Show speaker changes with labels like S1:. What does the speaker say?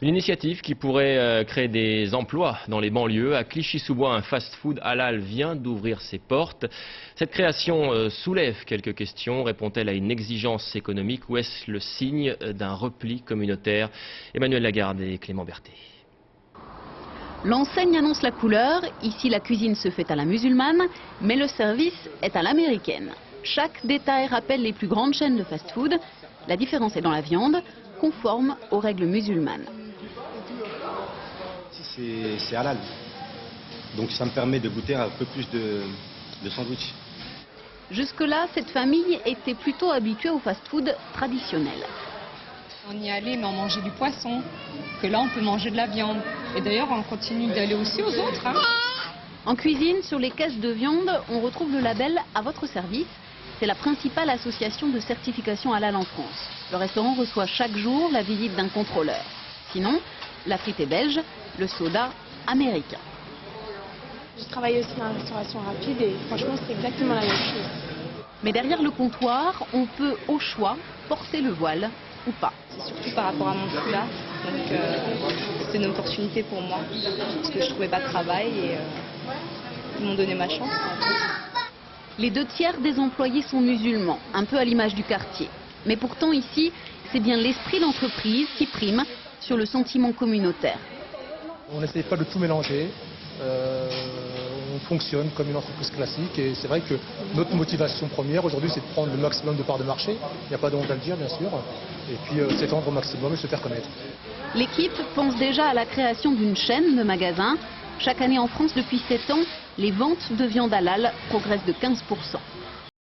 S1: Une initiative qui pourrait créer des emplois dans les banlieues. À Clichy-sous-Bois, un fast-food halal vient d'ouvrir ses portes. Cette création soulève quelques questions. Répond-elle à une exigence économique ou est-ce le signe d'un repli communautaire? Emmanuel Lagarde et Clément Berthet.
S2: L'enseigne annonce la couleur. Ici, la cuisine se fait à la musulmane, mais le service est à l'américaine. Chaque détail rappelle les plus grandes chaînes de fast-food. La différence est dans la viande, conforme aux règles musulmanes.
S3: C'est halal, donc ça me permet de goûter un peu plus de sandwich.
S2: Jusque-là, cette famille était plutôt habituée au fast-food traditionnel.
S4: On y allait, mais on mangeait du poisson, que là on peut manger de la viande. Et d'ailleurs, on continue d'aller aussi aux autres.
S2: En cuisine, sur les caisses de viande, on retrouve le label « À votre service ». C'est la principale association de certification halal en France. Le restaurant reçoit chaque jour la visite d'un contrôleur. Sinon, la frite est belge, le soda américain.
S5: Je travaille aussi dans la restauration rapide et franchement c'est exactement la même chose.
S2: Mais derrière le comptoir, on peut au choix porter le voile ou pas.
S4: C'est surtout par rapport à mon foulard, donc c'est une opportunité pour moi, parce que je ne trouvais pas de travail et ils m'ont donné ma chance.
S2: Les 2/3 des employés sont musulmans, un peu à l'image du quartier. Mais pourtant ici, c'est bien l'esprit d'entreprise qui prime sur le sentiment communautaire.
S6: On n'essaye pas de tout mélanger, on fonctionne comme une entreprise classique et c'est vrai que notre motivation première aujourd'hui c'est de prendre le maximum de parts de marché, il n'y a pas de honte à le dire bien sûr, et puis s'étendre au maximum et se faire connaître.
S2: L'équipe pense déjà à la création d'une chaîne de magasins. Chaque année en France depuis 7 ans, les ventes de viande halal progressent de 15%.